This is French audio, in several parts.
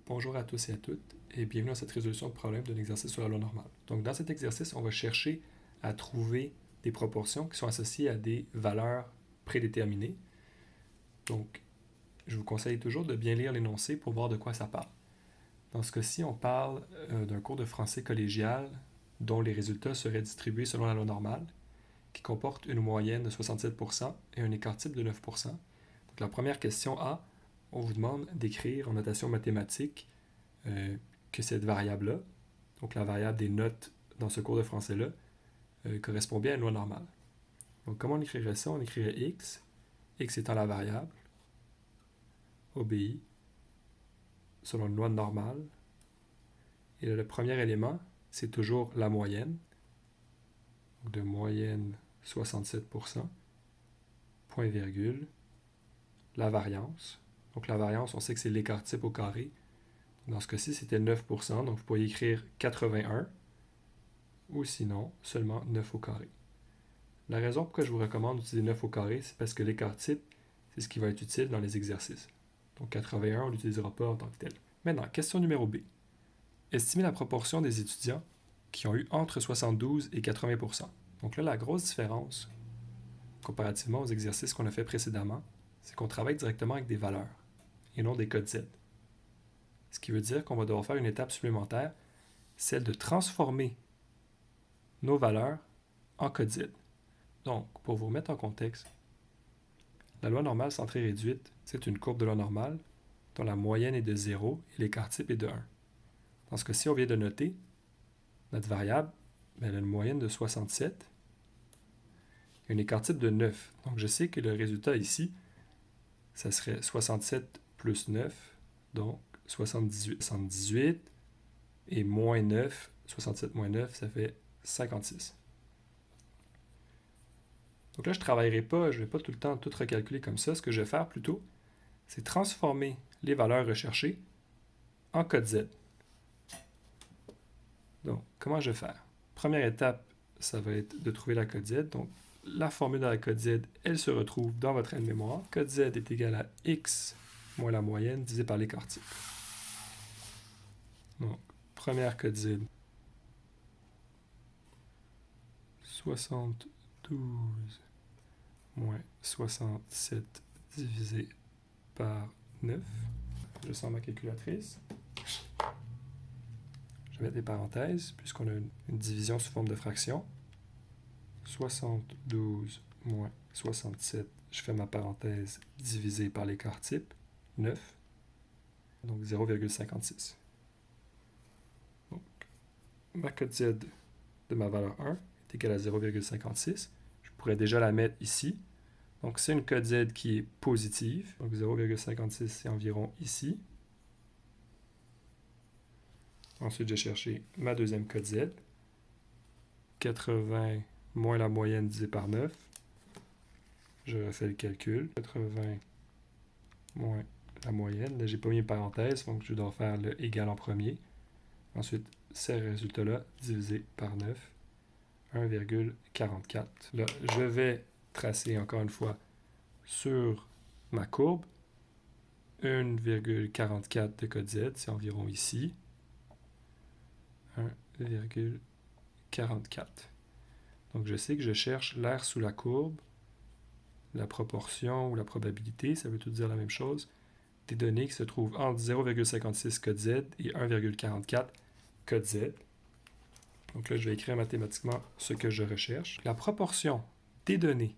Bonjour à tous et à toutes et bienvenue dans cette résolution de problème d'un exercice sur la loi normale. Donc dans cet exercice, on va chercher à trouver des proportions qui sont associées à des valeurs prédéterminées. Donc je vous conseille toujours de bien lire l'énoncé pour voir de quoi ça parle. Dans ce cas-ci, on parle d'un cours de français collégial dont les résultats seraient distribués selon la loi normale, qui comporte une moyenne de 67% et un écart type de 9%. Donc la première question A, on vous demande d'écrire en notation mathématique que cette variable-là, donc la variable des notes dans ce cours de français-là, correspond bien à une loi normale. Donc comment on écrirait ça? On écrirait x étant la variable, obéit selon une loi normale. Et là, le premier élément, c'est toujours la moyenne, donc de moyenne 67%, point virgule, la variance. Donc la variance, on sait que c'est l'écart type au carré. Dans ce cas-ci, c'était 9%, donc vous pourriez écrire 81, ou sinon, seulement 9 au carré. La raison pourquoi je vous recommande d'utiliser 9 au carré, c'est parce que l'écart type, c'est ce qui va être utile dans les exercices. Donc 81, on ne l'utilisera pas en tant que tel. Maintenant, question numéro B. Estimez la proportion des étudiants qui ont eu entre 72 et 80%. Donc là, la grosse différence, comparativement aux exercices qu'on a fait précédemment, c'est qu'on travaille directement avec des valeurs et non des codes Z. Ce qui veut dire qu'on va devoir faire une étape supplémentaire, celle de transformer nos valeurs en code Z. Donc, pour vous remettre en contexte, la loi normale centrée réduite, c'est une courbe de loi normale dont la moyenne est de 0 et l'écart type est de 1. Dans ce cas-ci, on vient de noter notre variable, elle a une moyenne de 67 et un écart type de 9. Donc, je sais que le résultat ici, ça serait 67 plus 9, donc 78. 78 et moins 9, 67 moins 9, ça fait 56. Donc là, je ne travaillerai pas, je ne vais pas tout le temps tout recalculer comme ça. Ce que je vais faire plutôt, c'est transformer les valeurs recherchées en code Z. Donc, comment je vais faire? Première étape, ça va être de trouver la code Z. Donc, la formule de la code Z, elle se retrouve dans votre aide-mémoire. Code Z est égal à x moins la moyenne divisé par l'écart type. Donc, première code Z, 72 moins 67 divisé par 9. Je sors ma calculatrice. Je vais mettre des parenthèses, puisqu'on a une division sous forme de fraction. 72 moins 67, je fais ma parenthèse divisé par l'écart type, 9, donc 0,56. Donc, ma code Z de ma valeur 1 est égale à 0,56. Je pourrais déjà la mettre ici. Donc, c'est une code Z qui est positive. Donc, 0,56, c'est environ ici. Ensuite, j'ai cherché ma deuxième code Z. 80 moins la moyenne divisé par 9. Je refais le calcul. 80 moins la moyenne. Là, j'ai pas mis une parenthèse, donc je dois faire le égal en premier. Ensuite, ces résultats-là divisé par 9. 1,44. Là, je vais tracer encore une fois sur ma courbe 1,44 de code Z, c'est environ ici. 1,44. Donc je sais que je cherche l'aire sous la courbe, la proportion ou la probabilité, ça veut tout dire la même chose, des données qui se trouvent entre 0,56 code Z et 1,44 code Z. Donc là, je vais écrire mathématiquement ce que je recherche. La proportion des données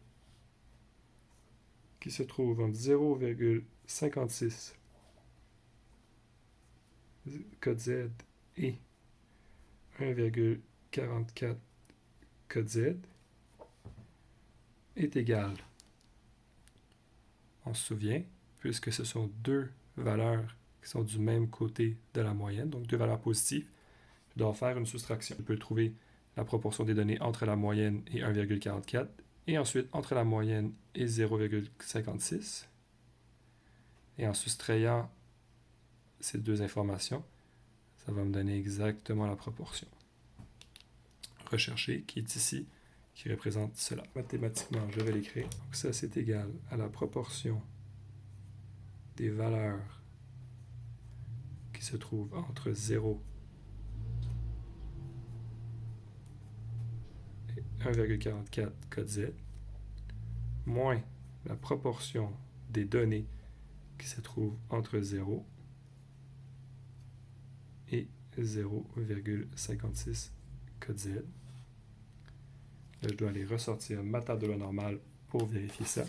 qui se trouvent entre 0,56 code Z et 1,44 code Z est égale, on se souvient, puisque ce sont deux valeurs qui sont du même côté de la moyenne, donc deux valeurs positives, je dois faire une soustraction. Je peux trouver la proportion des données entre la moyenne et 1,44 et ensuite entre la moyenne et 0,56. Et en soustrayant ces deux informations, ça va me donner exactement la proportion recherchée qui est ici, qui représente cela. Mathématiquement, je vais l'écrire. Donc ça, c'est égal à la proportion des valeurs qui qui se trouve entre 0 et 1,44 code Z, moins la proportion des données qui se trouvent entre 0 et 0,56 code Z. Là, je dois aller ressortir ma table de loi normale pour vérifier ça.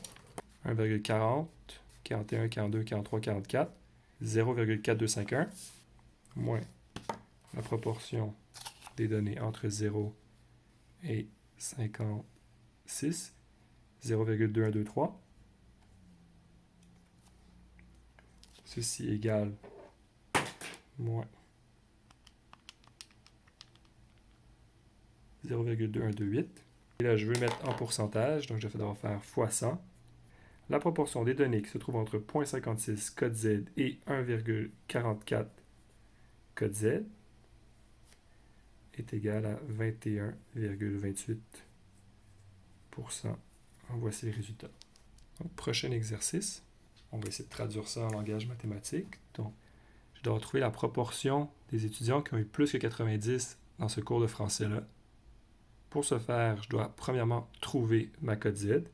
1,40, 41, 42, 43, 44, 0,4251, moins la proportion des données entre 0 et 56, 0,2123. Ceci égale moins 0,2128. Et là, je veux mettre en pourcentage, donc je vais devoir faire fois 100. La proportion des données qui se trouvent entre 0,56 code Z et 1,44 code Z est égale à 21,28%. Voici les résultats. Donc, prochain exercice, on va essayer de traduire ça en langage mathématique. Donc, je dois retrouver la proportion des étudiants qui ont eu plus que 90 dans ce cours de français-là. Pour ce faire, je dois premièrement trouver ma code Z.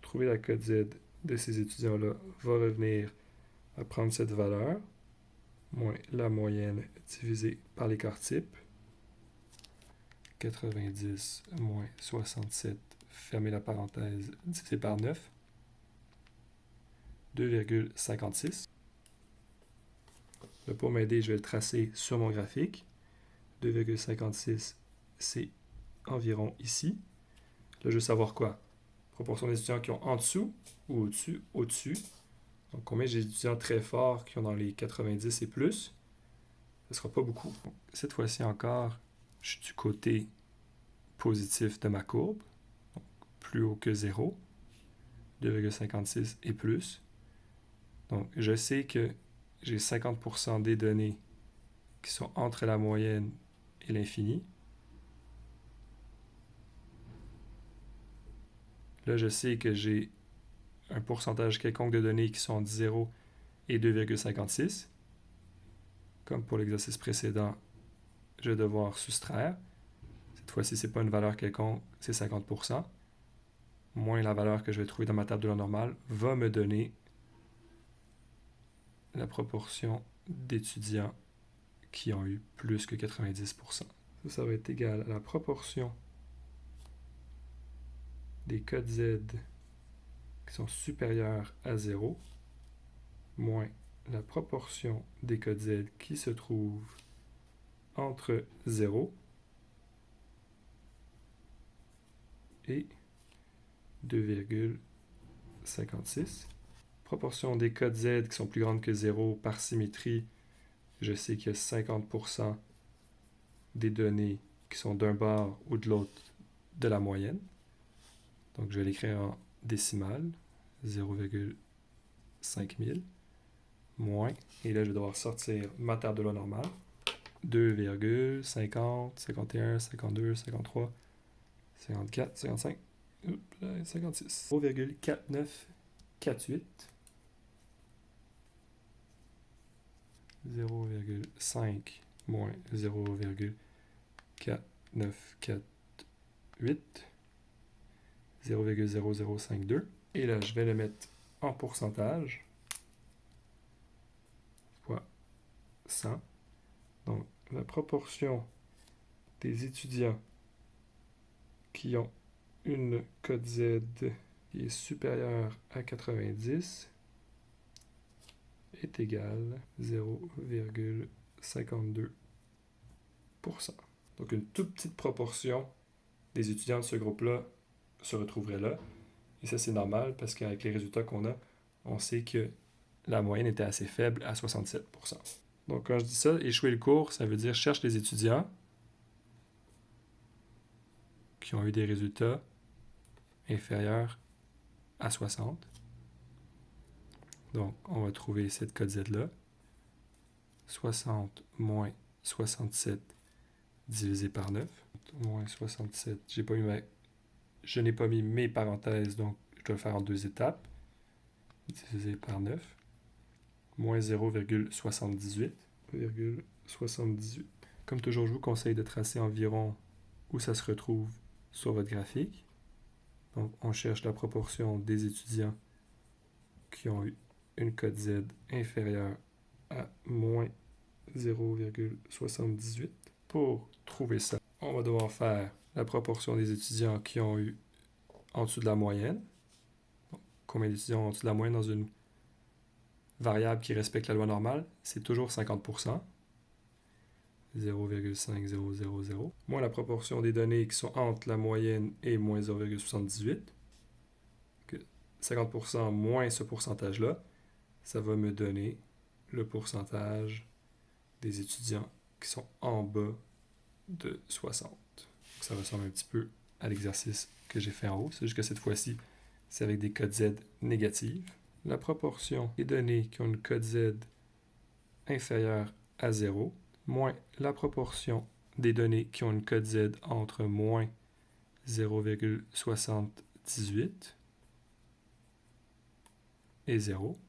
Trouver la code Z de ces étudiants-là va revenir à prendre cette valeur, moins la moyenne divisée par l'écart type. 90 moins 67, fermez la parenthèse, divisé par 9. 2,56. Pour m'aider, je vais le tracer sur mon graphique. 2,56, c'est environ ici. Là, je veux savoir quoi? Proportion d'étudiants qui ont en dessous ou au-dessus? Au-dessus. Donc, combien j'ai d'étudiants très forts qui ont dans les 90 et plus? Ce ne sera pas beaucoup. Donc, cette fois-ci encore, je suis du côté positif de ma courbe. Donc, plus haut que 0. 2,56 et plus. Donc, je sais que j'ai 50% des données qui sont entre la moyenne et l'infini. Là, je sais que j'ai un pourcentage quelconque de données qui sont entre 0 et 2,56. Comme pour l'exercice précédent, je vais devoir soustraire. Cette fois-ci, ce n'est pas une valeur quelconque, c'est 50%. Moins la valeur que je vais trouver dans ma table de loi normale va me donner la proportion d'étudiants qui ont eu plus que 90%. Ça va être égal à la proportion des codes Z qui sont supérieurs à 0, moins la proportion des codes Z qui se trouvent entre 0 et 2,56. Proportion des codes Z qui sont plus grandes que 0 par symétrie, je sais qu'il y a 50% des données qui sont d'un bord ou de l'autre de la moyenne. Donc, je vais l'écrire en décimale, 0,5000, moins, et là, je vais devoir sortir ma table de loi normale, 2,50, 51, 52, 53, 54, 55, 56, 0,4948, 0,5 moins 0,4948, 0,0052. Et là, je vais le mettre en pourcentage fois 100. Donc, la proportion des étudiants qui ont une code Z qui est supérieure à 90 est égale à 0,52%. Donc, une toute petite proportion des étudiants de ce groupe-là se retrouveraient là. Et ça, c'est normal parce qu'avec les résultats qu'on a, on sait que la moyenne était assez faible à 67%. Donc, quand je dis ça, échouer le cours, ça veut dire cherche les étudiants qui ont eu des résultats inférieurs à 60. Donc, on va trouver cette code Z-là. 60 moins 67 divisé par 9. Moins 67. Je n'ai pas mis mes parenthèses, donc je dois le faire en deux étapes. Divisé par 9. moins 0,78. Comme toujours, je vous conseille de tracer environ où ça se retrouve sur votre graphique. Donc, on cherche la proportion des étudiants qui ont eu une cote Z inférieure à moins 0,78. Pour trouver ça, on va devoir faire la proportion des étudiants qui ont eu en dessous de la moyenne. Donc, combien d'étudiants en dessous de la moyenne dans une variable qui respecte la loi normale? C'est toujours 50%. 0,5000, moins la proportion des données qui sont entre la moyenne et moins 0,78. 50% moins ce pourcentage-là, ça va me donner le pourcentage des étudiants qui sont en bas de 60. Donc, ça ressemble un petit peu à l'exercice que j'ai fait en haut. C'est juste que cette fois-ci, c'est avec des codes Z négatives. La proportion des données qui ont une cote Z inférieure à 0, moins la proportion des données qui ont une cote Z entre moins 0,78 et 0.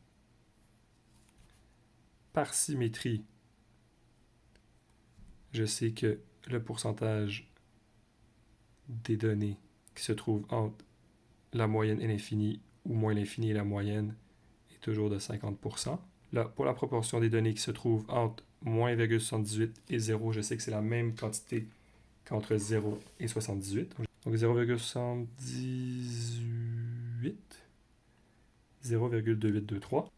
Par symétrie, je sais que le pourcentage des données qui se trouvent entre la moyenne et l'infini, ou moins l'infini et la moyenne, est toujours de 50%. Là, pour la proportion des données qui se trouvent entre moins 0,78 et 0, je sais que c'est la même quantité qu'entre 0 et 78. Donc 0,78, 0,2823.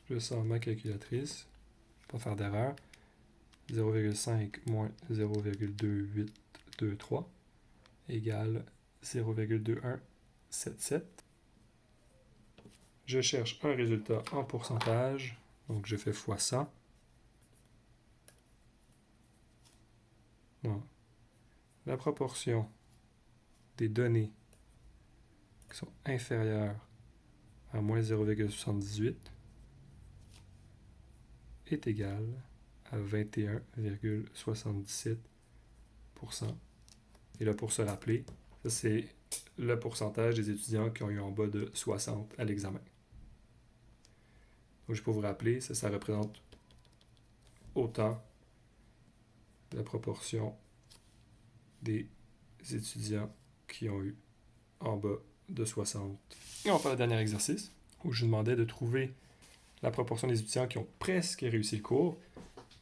Je sors ma calculatrice, pas faire d'erreur. 0,5 moins 0,2823 égale 0,2177. Je cherche un résultat en pourcentage, donc je fais fois 100. Donc, la proportion des données qui sont inférieures à moins 0,78 est égale à 21,77%. Et là, pour se rappeler, ça c'est le pourcentage des étudiants qui ont eu en bas de 60 à l'examen. Donc, juste pour vous rappeler, ça représente autant la proportion des étudiants qui ont eu en bas de 60. Et on fait le dernier exercice, où je demandais de trouver la proportion des étudiants qui ont presque réussi le cours.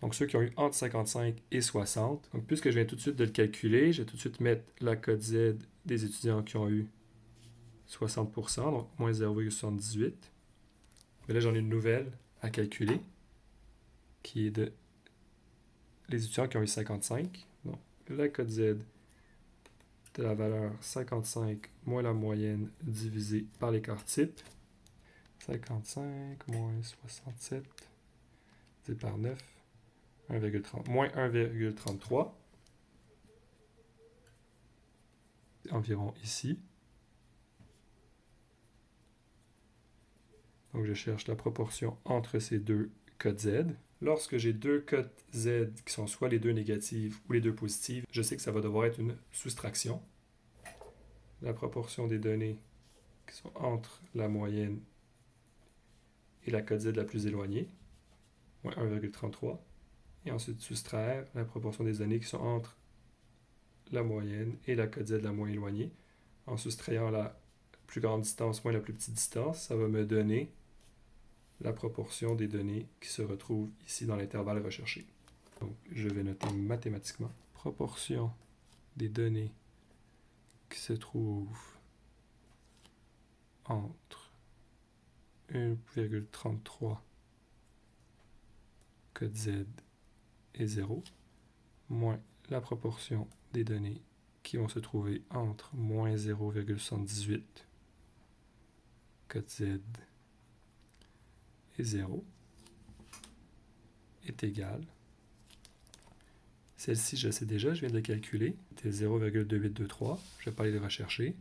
Donc, ceux qui ont eu entre 55 et 60. Donc, puisque je viens tout de suite de le calculer, je vais tout de suite mettre la cote Z des étudiants qui ont eu 60%, donc moins 0,78. Mais là, j'en ai une nouvelle à calculer, qui est de les étudiants qui ont eu 55. Donc, la cote Z de la valeur 55 moins la moyenne divisé par l'écart type. 55 moins 67 divisé par 9. 1,30, moins 1,33, environ ici. Donc, je cherche la proportion entre ces deux cotes Z. Lorsque j'ai deux cotes Z qui sont soit les deux négatives ou les deux positives, je sais que ça va devoir être une soustraction. La proportion des données qui sont entre la moyenne et la cote Z la plus éloignée, moins 1,33. Et ensuite soustraire la proportion des données qui sont entre la moyenne et la cote Z la moins éloignée. En soustrayant la plus grande distance moins la plus petite distance, ça va me donner la proportion des données qui se retrouvent ici dans l'intervalle recherché. Donc, je vais noter mathématiquement proportion des données qui se trouvent entre 1,33 cote Z et 0, moins la proportion des données qui vont se trouver entre moins 0,78 cote Z et 0 est égale. Celle-ci, je sais déjà, je viens de la calculer. C'était 0,2823. Je ne vais pas aller le rechercher.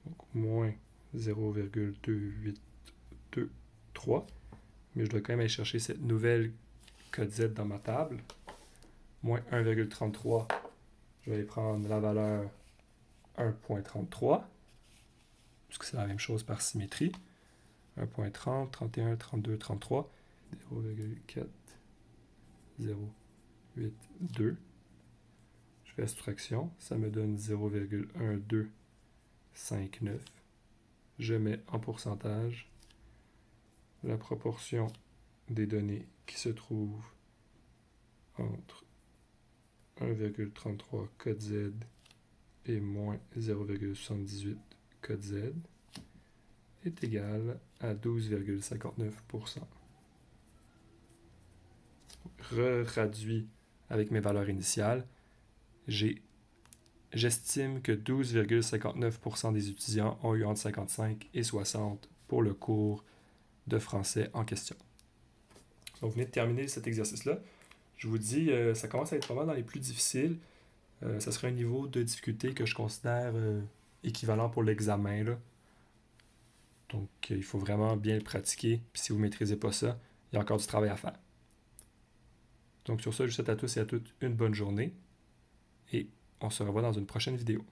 Donc, moins 0,2823. Mais je dois quand même aller chercher cette nouvelle code Z dans ma table. Moins 1,33. Je vais aller prendre la valeur 1,33. puisque c'est la même chose par symétrie. 1.30, 31, 32, 33, 0,4, 0,82. Je fais soustraction, ça me donne 0,1259. Je mets en pourcentage la proportion des données qui se trouvent entre 1,33 code Z et moins 0,78 code Z est égal à 12,59%. Re-traduit avec mes valeurs initiales, j'estime que 12,59% des étudiants ont eu entre 55 et 60 pour le cours de français en question. Donc, vous venez de terminer cet exercice-là. Je vous dis, ça commence à être vraiment dans les plus difficiles. Ça serait un niveau de difficulté que je considère équivalent pour l'examen, là. Donc, il faut vraiment bien le pratiquer. Puis si vous ne maîtrisez pas ça, il y a encore du travail à faire. Donc, sur ça, je vous souhaite à tous et à toutes une bonne journée. Et on se revoit dans une prochaine vidéo.